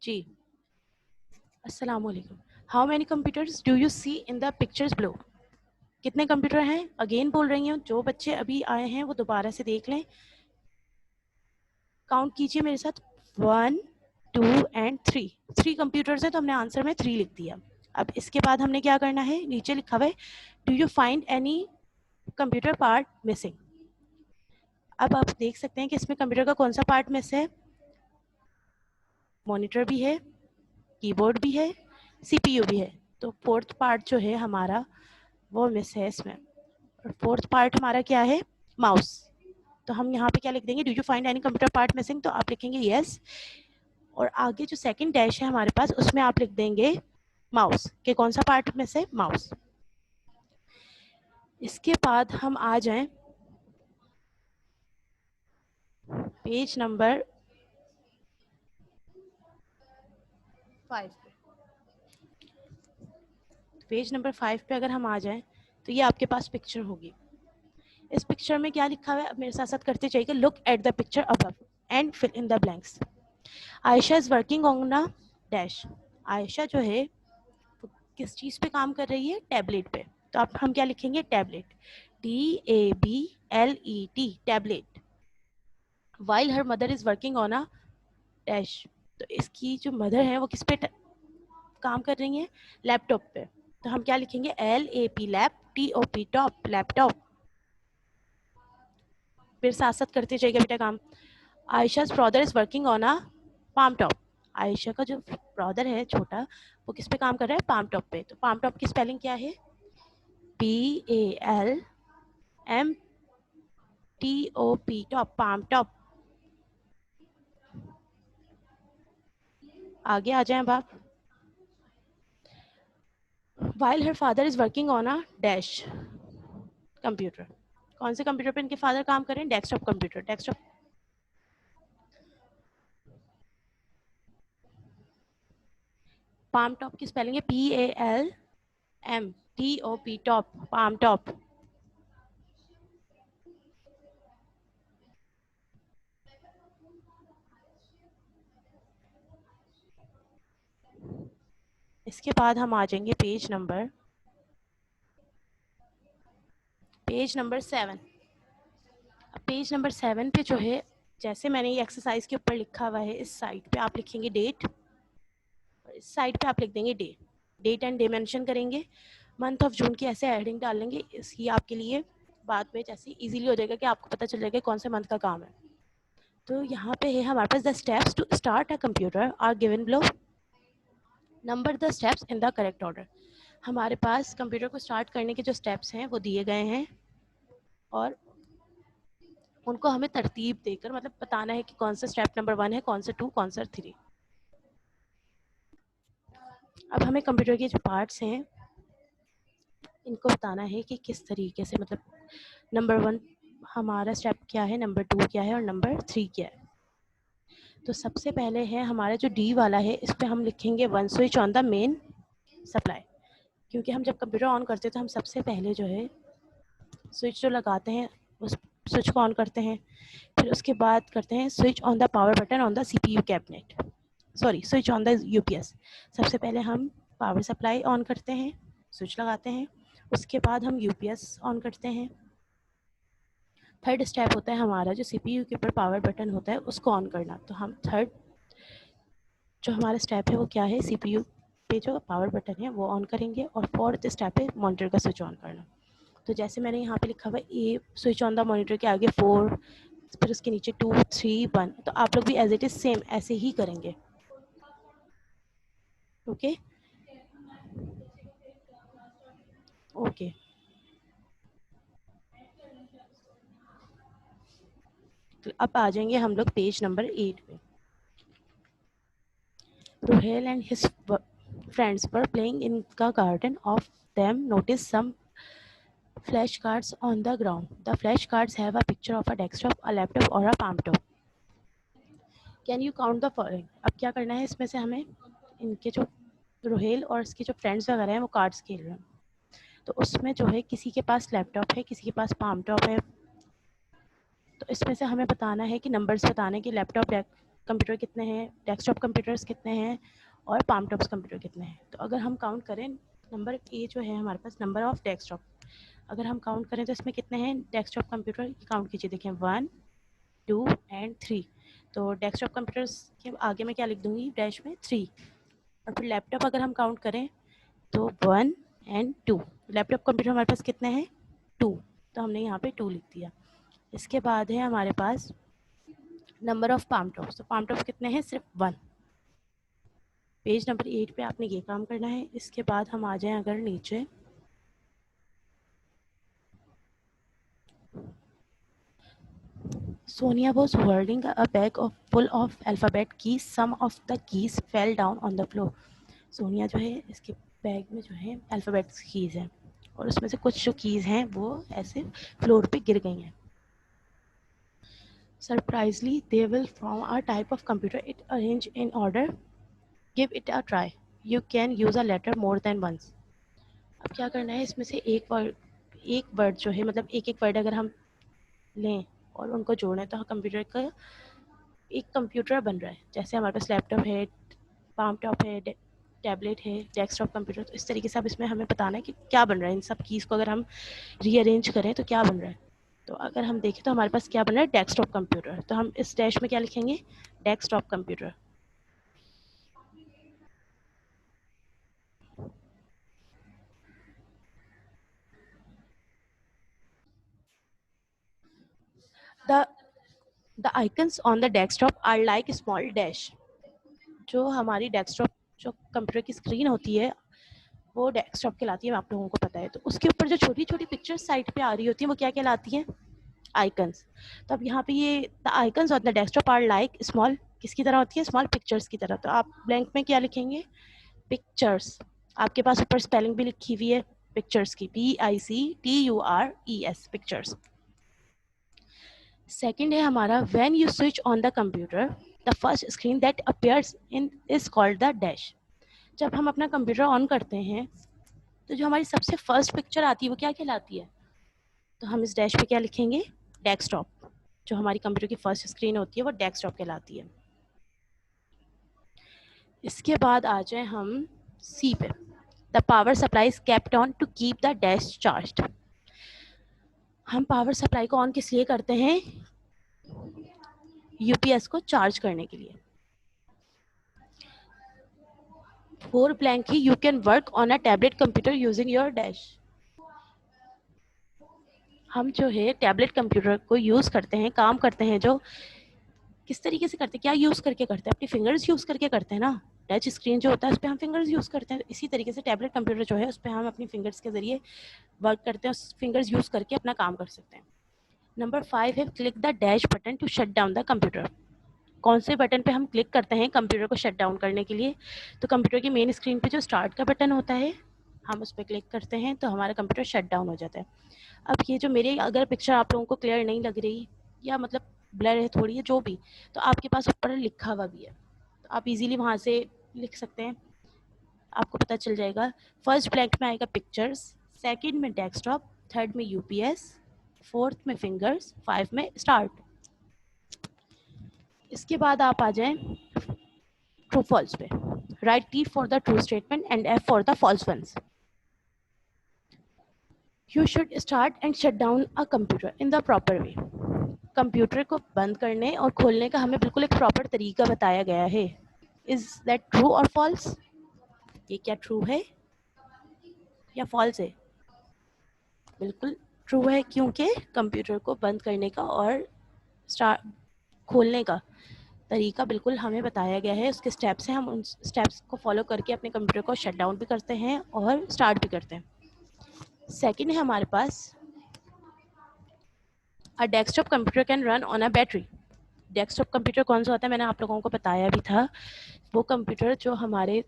जी, अस्सलाम वालेकुम। How many computers do you see in the pictures below? कितने कंप्यूटर हैं? अगेन बोल रही हूँ, जो बच्चे अभी आए हैं वो दोबारा से देख लें। काउंट कीजिए मेरे साथ, 1 2 एंड 3। 3 कंप्यूटर्स हैं तो हमने आंसर में 3 लिख दिया। अब इसके बाद हमने क्या करना है, नीचे लिखा हुआ है do you find any computer part missing. अब आप देख सकते हैं कि इसमें कंप्यूटर का कौन सा पार्ट मिस है। मॉनिटर भी है, कीबोर्ड भी है, सीपीयू भी है। तो फोर्थ पार्ट जो है हमारा वो मिस है इसमें। और फोर्थ पार्ट हमारा क्या है, माउस। तो हम यहाँ पे क्या लिख देंगे, do you find any computer part missing, तो आप लिखेंगे यस। और आगे जो सेकंड डैश है हमारे पास उसमें आप लिख देंगे माउस के कौन सा पार्ट मिस है, माउस। इसके बाद हम आ जाएं पेज नंबर 5 पे। पेज नंबर 5 पे अगर हम आ जाएं तो ये आपके पास पिक्चर होगी। इस पिक्चर में क्या लिखा हुआ है, अब मेरे साथ साथ करते जाइए। Look at the picture above and fill in the blanks. Ayesha is working on a dash. Ayesha जो है वो किस चीज़ पे काम कर रही है, टैबलेट पे। तो अब हम क्या लिखेंगे, tablet, TABLET, tablet. While her mother is working on a dash. तो इसकी जो मदर है वो किस पे काम कर रही हैं, लैपटॉप पे। तो हम क्या लिखेंगे, LAP, lap, TOP, top, laptop. फिर साथ साथ करते जाइएगा बेटा काम। Ayesha's brother is working on a palmtop. Ayesha का जो ब्रदर है छोटा, वो किस पे काम कर रहा है, पाम टॉप पे। तो पाम टॉप की स्पेलिंग क्या है, PALMTOP, टॉप, पाम टॉप। आगे आ जाएं अब आप। While her father is working on a dash computer. कौन से कंप्यूटर पे इनके फादर काम कर रहे हैं, desktop computer, desktop. Palm top की स्पेलिंग है PALMTOP, टॉप, पाम टॉप। इसके बाद हम आ जाएंगे पेज नंबर 7। अब पेज नंबर 7 पे जो है, जैसे मैंने ये एक्सरसाइज के ऊपर लिखा हुआ है, इस साइड पे आप लिखेंगे डेट, और इस साइड पे आप लिख देंगे day. Date and day mention करेंगे। मंथ ऑफ जून की ऐसे हेडिंग डाल लेंगे, इसकी आपके लिए बाद में जैसे इजीली हो जाएगा कि आपको पता चल जाएगा कौन से मंथ का काम है। तो यहाँ पे है हमारे पास, the steps to start a computer are given below. Number the steps in the correct order. हमारे पास कंप्यूटर को स्टार्ट करने के जो स्टेप्स हैं वो दिए गए हैं, और उनको हमें तरतीब देकर मतलब बताना है कि कौन सा स्टेप नंबर 1 है, कौन सा 2, कौन सा 3। अब हमें कंप्यूटर के जो पार्ट्स हैं इनको बताना है कि किस तरीके से, मतलब नंबर 1 हमारा स्टेप क्या है, नंबर 2 क्या है और नंबर 3 क्या है। तो सबसे पहले है हमारा जो डी वाला है, इस पर हम लिखेंगे 1 switch on the main supply. क्योंकि हम जब कंप्यूटर ऑन करते हैं तो हम सबसे पहले जो है स्विच जो लगाते हैं उस स्विच को ऑन करते हैं। फिर उसके बाद करते हैं switch on the power button on the CPU cabinet, sorry switch on the UPS। सबसे पहले हम पावर सप्लाई ऑन करते हैं, स्विच लगाते हैं, उसके बाद हम UPS ऑन करते हैं। थर्ड स्टेप होता है हमारा जो CPU के ऊपर पावर बटन होता है उसको ऑन करना। तो हम थर्ड जो हमारा स्टेप है वो क्या है, CPU पे जो पावर बटन है वो ऑन करेंगे, और फोर्थ स्टेप है मॉनिटर का स्विच ऑन करना। तो जैसे मैंने यहाँ पे लिखा हुआ है ए स्विच ऑन द मॉनिटर के आगे 4, फिर उसके नीचे 2 3 1, तो आप लोग भी एज इट इज सेम ऐसे ही करेंगे। Okay okay. तो अब आ जाएंगे हम लोग पेज नंबर 8 पे। Ruhail and his friends were playing in the garden. Of them noticed some flashcards on the ground. The flashcards have a picture of a desktop, a laptop or a palm top. Can you count the following? अब क्या करना है, इसमें से हमें इनके जो रोहेल और इसके जो फ्रेंड्स वगैरह हैं वो कार्ड्स खेल रहे हैं। तो उसमें जो है किसी के पास लैपटॉप है, किसी के पास पाम टॉप है। तो इसमें से हमें बताना है कि नंबर्स बताने कि लैपटॉप कंप्यूटर कितने हैं, डेस्कटॉप कंप्यूटर्स कितने हैं और पाम टॉप्स कंप्यूटर कितने हैं। तो अगर हम काउंट करें नंबर ए जो है हमारे पास नंबर ऑफ डेस्कटॉप, अगर हम काउंट करें तो इसमें कितने हैं डेस्कटॉप कंप्यूटर, काउंट कीजिए, देखें 1 2 एंड 3। तो डेस्कटॉप कंप्यूटर्स के आगे मैं क्या लिख दूंगी डैश में 3। और फिर लैपटॉप अगर हम काउंट करें तो 1 एंड 2। लैपटॉप कंप्यूटर हमारे पास कितने हैं 2, तो हमने यहाँ पे 2 लिख दिया। इसके बाद है हमारे पास नंबर ऑफ पाम टॉप्स, तो पाम टॉप्स कितने हैं सिर्फ 1। पेज नंबर 8 पे आपने ये काम करना है। इसके बाद हम आ जाएं अगर नीचे, Sonia was holding a bag full of alphabet keys. Some of the keys fell down on the floor. Sonia जो है इसके बैग में जो है अल्फ़ाबेट्स कीज़ हैं और उसमें से कुछ जो कीज़ हैं वो ऐसे फ्लोर पे गिर गई हैं। Surprisingly, they will from a type of computer it arranged in order. Give it a try. You can use a letter more than once. अब क्या करना है, इसमें से एक वर्ड जो है मतलब एक वर्ड अगर हम लें और उनको जोड़ें तो कंप्यूटर का एक कंप्यूटर बन रहा है। जैसे हमारे पास लैपटॉप है, पाम टॉप है, टैबलेट है, डेस्कटॉप कंप्यूटर, तो इस तरीके से अब इसमें हमें बताना है कि क्या बन रहा है। इन सब कीज़ को अगर हम रीअरेंज करें तो क्या बन रहा है। तो अगर हम देखें तो हमारे पास क्या बन रहा है डेस्कटॉप कंप्यूटर, तो हम इस डैश में क्या लिखेंगे desktop computer. The icons on the desktop are like small dash. जो हमारी डेस्कटॉप जो कंप्यूटर की स्क्रीन होती है वो डेस्कटॉप कहलाती है, आप लोगों को पता है। तो उसके ऊपर जो छोटी छोटी पिक्चर्स साइड पे आ रही होती हैं वो क्या कहलाती हैं आइकन्स। तो अब यहाँ पे ये the icons on the desktop are like small, किसकी तरह होती है स्मॉल पिक्चर्स की तरह। तो आप ब्लैंक में क्या लिखेंगे पिक्चर्स। आपके पास ऊपर स्पेलिंग भी लिखी हुई है पिक्चर्स की, PICTURES पिक्चर्स। सेकंड है हमारा when you switch on the computer the first screen that appears in is called the dash. जब हम अपना कंप्यूटर ऑन करते हैं तो जो हमारी सबसे फर्स्ट पिक्चर आती है वो क्या कहलाती है, तो हम इस डैश पे क्या लिखेंगे डेस्कटॉप। जो हमारी कंप्यूटर की फर्स्ट स्क्रीन होती है वो डेस्कटॉप कहलाती है। इसके बाद आ जाए हम सी पे, the power supply is kept on to keep the dash charged. हम पावर सप्लाई को ऑन किस लिए करते हैं यूपीएस को चार्ज करने के लिए। 4 blank he you can work on a tablet computer using your dash. हम जो है टैबलेट कंप्यूटर को यूज़ करते हैं, काम करते हैं जो किस तरीके से करते हैं, क्या यूज़ करके करते हैं, अपनी फिंगर्स यूज़ करके करते हैं ना। टच स्क्रीन जो होता है उस पर हम फिंगर्स यूज़ करते हैं, इसी तरीके से टैबलेट कंप्यूटर जो है उस पर हम अपनी फिंगर्स के ज़रिए वर्क करते हैं, उस फिंगर्स यूज़ करके अपना काम कर सकते हैं। नंबर 5 है click the dash button to shut down the computer. कौन से बटन पे हम क्लिक करते हैं कंप्यूटर को शट डाउन करने के लिए, तो कंप्यूटर की मेन स्क्रीन पे जो स्टार्ट का बटन होता है हम उस पर क्लिक करते हैं तो हमारा कंप्यूटर शट डाउन हो जाता है। अब ये जो मेरी अगर पिक्चर आप लोगों को क्लियर नहीं लग रही या मतलब ब्लर है थोड़ी है जो भी, तो आपके पास ऊपर लिखा हुआ भी है, तो आप इजीली वहाँ से लिख सकते हैं, आपको पता चल जाएगा। फर्स्ट ब्लैंक में आएगा पिक्चर्स, सेकंड में डेस्कटॉप, थर्ड में यूपीएस, फोर्थ में फिंगर्स, 5 में स्टार्ट। इसके बाद आप आ जाएं ट्रू फॉल्स पे। Write T for the true statement and F for the false ones. You should start and shut down a computer in the proper way. Computer को बंद करने और खोलने का हमें बिल्कुल एक प्रॉपर तरीका बताया गया है। इज दैट ट्रू और फॉल्स, ये क्या ट्रू है या फॉल्स है, बिल्कुल ट्रू है, क्योंकि कंप्यूटर को बंद करने का और स्टार्ट खोलने का तरीका बिल्कुल हमें बताया गया है, उसके स्टेप्स हैं, हम उन स्टेप्स को फॉलो करके अपने कंप्यूटर को शट डाउन भी करते हैं और स्टार्ट भी करते हैं। सेकंड है हमारे पास a desktop computer can run on a battery. Desktop computer कौन सा होता है मैंने आप लोगों को बताया भी था, वो कंप्यूटर जो हमारे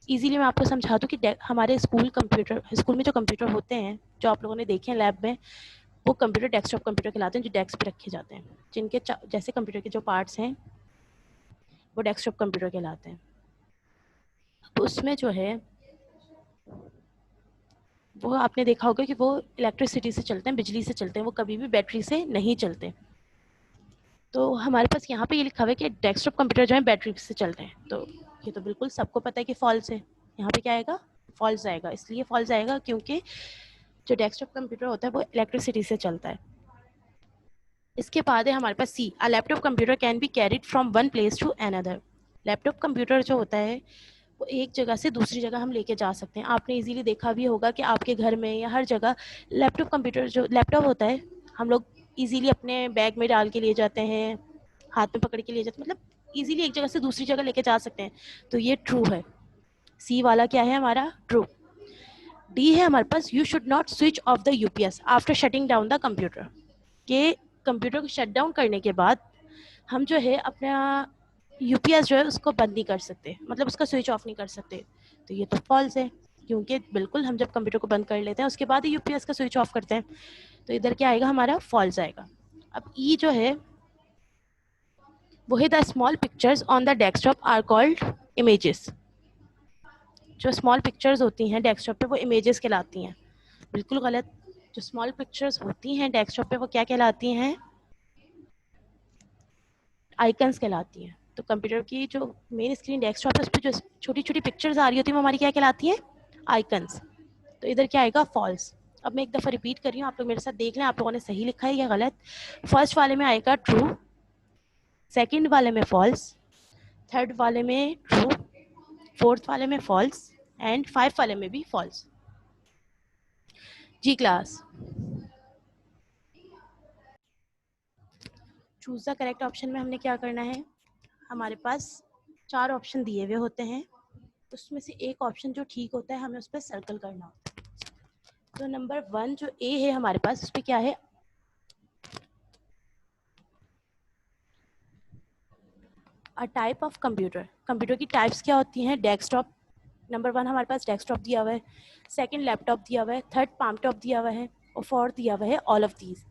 इजीली मैं आपको समझा दूँ कि हमारे स्कूल में जो कंप्यूटर होते हैं जो आप लोगों ने देखे हैं लैब में, वो कंप्यूटर डेस्कटॉप कंप्यूटर कहलाते हैं, जो डेस्क पे रखे जाते हैं, जिनके जैसे कंप्यूटर के जो पार्ट्स हैं वो डेस्कटॉप कंप्यूटर कहलाते हैं। तो उसमें जो है वो आपने देखा होगा कि वो इलेक्ट्रिसिटी से चलते हैं, बिजली से चलते हैं, वो कभी भी बैटरी से नहीं चलते। तो हमारे पास यहाँ पे ये लिखा हुआ है कि डेस्कटॉप कंप्यूटर जो है बैटरी से चल रहे हैं, तो ये तो बिल्कुल सबको पता है कि फॉल्स है। यहाँ पे क्या आएगा, फॉल्स आएगा। इसलिए फॉल्स आएगा क्योंकि जो डेस्कटॉप कंप्यूटर होता है वो इलेक्ट्रिसिटी से चलता है। इसके बाद है हमारे पास C, a laptop computer can be carried from one place to another. Laptop computer जो होता है वो एक जगह से दूसरी जगह हम लेके जा सकते हैं। आपने इजीली देखा भी होगा कि आपके घर में या हर जगह लैपटॉप कंप्यूटर, जो लैपटॉप होता है, हम लोग इजीली अपने बैग में डाल के ले जाते हैं, हाथ में पकड़ के ले जाते हैं, मतलब इजीली एक जगह से दूसरी जगह लेके जा सकते हैं। तो ये ट्रू है। सी वाला क्या है हमारा, ट्रू। डी है हमारे पास, you should not switch off the UPS after shutting down the computer. के कंप्यूटर को शट डाउन करने के बाद हम जो है अपना यूपीएस जो है उसको बंद नहीं कर सकते, मतलब उसका स्विच ऑफ नहीं कर सकते। तो ये तो फॉल्स है, क्योंकि बिल्कुल हम जब कंप्यूटर को बंद कर लेते हैं उसके बाद ही यूपीएस का स्विच ऑफ करते हैं। तो इधर क्या आएगा हमारा, फॉल्स आएगा। अब ई जो है वो है, the small pictures on the desktop are called images. जो स्मॉल पिक्चर्स होती हैं डेस्कटॉप पे वो इमेजेस कहलाती हैं। बिल्कुल गलत। जो स्मॉल पिक्चर्स होती हैं डेस्कटॉप पे वो क्या कहलाती हैं, आइकन्स कहलाती हैं। तो कंप्यूटर की जो मेन स्क्रीन डेस्कटॉप है उस पर जो छोटी छोटी पिक्चर्स आ रही होती हैं वो हमारी क्या कहलाती हैं, आइकन्स। तो इधर क्या आएगा, फॉल्स। अब मैं एक दफ़ा रिपीट कर रही हूँ, आप लोग मेरे साथ देख लें आप लोगों ने सही लिखा है या गलत। फर्स्ट वाले में आएगा ट्रू, सेकंड वाले में फॉल्स, थर्ड वाले में ट्रू, फोर्थ वाले में फॉल्स, एंड फाइव वाले में भी फॉल्स। जी class, choose the correct option में हमने क्या करना है, हमारे पास चार ऑप्शन दिए हुए होते हैं, उसमें से एक ऑप्शन जो ठीक होता है हमें उस पर सर्कल करना होता है। तो नंबर वन जो ए है हमारे पास, उस पर क्या है, a type of computer. Computer की टाइप्स क्या होती हैं, डेस्कटॉप। नंबर वन हमारे पास डेस्कटॉप दिया हुआ है, सेकंड लैपटॉप दिया हुआ है, थर्ड पाम टॉप दिया हुआ है, और फोर्थ दिया हुआ है ऑल ऑफ दीज।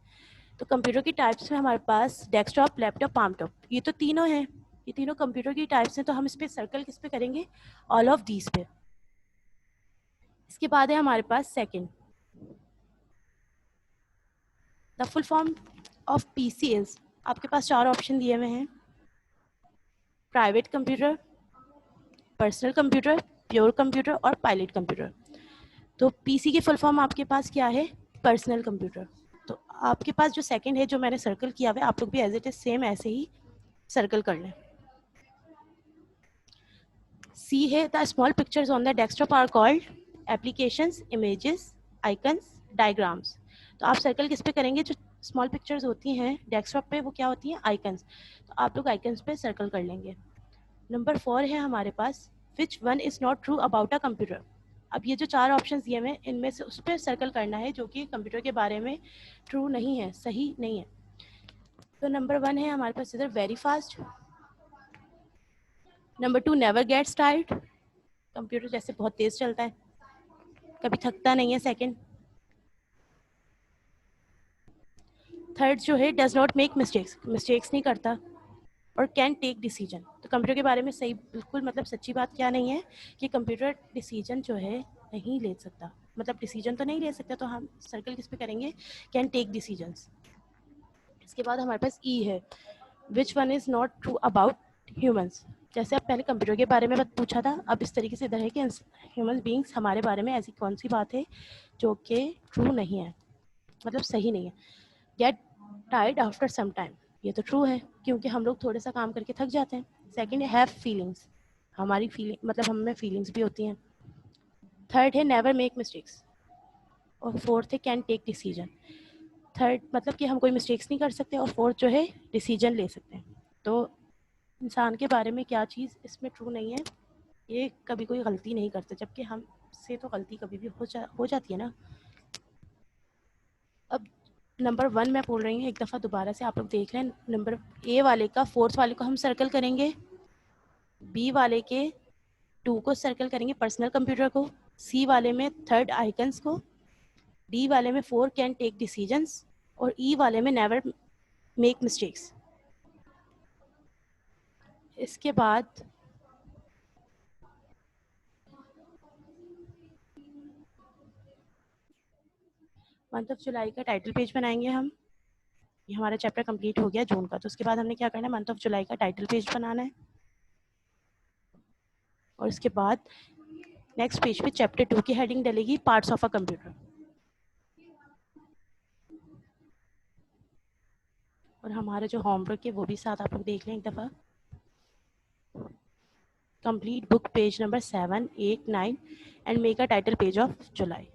तो कंप्यूटर की टाइप्स में हमारे पास डेस्कटॉप, लैपटॉप, पाम टॉप, ये तो तीनों हैं। ये तीनों कंप्यूटर की टाइप्स हैं, तो हम इस पर सर्कल किस पे करेंगे, ऑल ऑफ दीज पे। इसके बाद है हमारे पास second, the full form of PC is. आपके पास चार ऑप्शन दिए हुए हैं, private computer, personal computer, pure computer और पायलट कंप्यूटर। तो पीसी की फुल फॉर्म आपके पास क्या है, पर्सनल कंप्यूटर। तो आपके पास जो सेकंड है जो मैंने सर्कल किया हुआ है, आप लोग भी एज इट इज सेम ऐसे ही सर्कल कर लें। सी है, the small pictures on the desktop are called applications, images, icons, diagrams. तो आप सर्कल किस पे करेंगे, जो स्मॉल पिक्चर्स होती हैं डेस्कटॉप पे वो क्या होती हैं, आइकन्स। तो आप लोग आइकन्स पे सर्कल कर लेंगे। नंबर फोर है हमारे पास, which one is not true about a computer. अब ये जो चार ऑप्शंस दिए हुए हैं इनमें से उस पर सर्कल करना है जो कि कंप्यूटर के बारे में ट्रू नहीं है, सही नहीं है। तो नंबर वन है हमारे पास इधर, very fast. Number two, never gets tired. Computer जैसे बहुत तेज चलता है, कभी थकता नहीं है। सेकंड, थर्ड जो है, does not make mistakes, mistakes नहीं करता। और कैन टेक डिसीजन। तो कंप्यूटर के बारे में सही, बिल्कुल मतलब सच्ची बात क्या नहीं है कि कंप्यूटर डिसीजन जो है नहीं ले सकता, मतलब डिसीजन तो नहीं ले सकता। तो हम सर्कल किस पे करेंगे, कैन टेक डिसीजंस। इसके बाद हमारे पास ई है, विच one is not true about humans. जैसे अब पहले कंप्यूटर के बारे में पूछा था, अब इस तरीके से इधर है कि ह्यूमन बींग्स हमारे बारे में ऐसी कौन सी बात है जो कि ट्रू नहीं है, मतलब सही नहीं है। Get tired after some time, ये तो ट्रू है क्योंकि हम लोग थोड़ा सा काम करके थक जाते हैं। सेकंड है, हैव फीलिंग्स, हमारी फीलिंग मतलब हम में फीलिंग्स भी होती हैं। थर्ड है, नेवर मेक मिस्टेक्स। और फोर्थ है, कैन टेक डिसीजन। थर्ड मतलब कि हम कोई मिस्टेक्स नहीं कर सकते, और फोर्थ जो है डिसीजन ले सकते हैं। तो इंसान के बारे में क्या चीज़ इसमें ट्रू नहीं है, ये कभी कोई गलती नहीं करते, जबकि हमसे तो गलती कभी भी हो जाती है ना। अब नंबर वन मैं बोल रही हूँ एक दफ़ा दोबारा से, आप लोग देख लें। नंबर ए वाले का, फोर्थ वाले को हम सर्कल करेंगे, बी वाले के टू को सर्कल करेंगे, पर्सनल कंप्यूटर को, सी वाले में थर्ड आइकन्स को, डी वाले में फोर कैन टेक डिसीजंस, और ई वाले में नेवर मेक मिस्टेक्स। इसके बाद मंथ ऑफ जुलाई का टाइटल पेज बनाएंगे हम। ये हमारा चैप्टर कंप्लीट हो गया जून का। तो उसके बाद हमने क्या करना है, मंथ ऑफ जुलाई का टाइटल पेज बनाना है और उसके बाद नेक्स्ट पेज पे चैप्टर 2 की हेडिंग डलेगी, पार्ट्स ऑफ अ कंप्यूटर। और हमारा जो होमवर्क है वो भी साथ आप लोग देख लें एक दफ़ा। Complete book page number 7, 8, 9 and make a title page of July.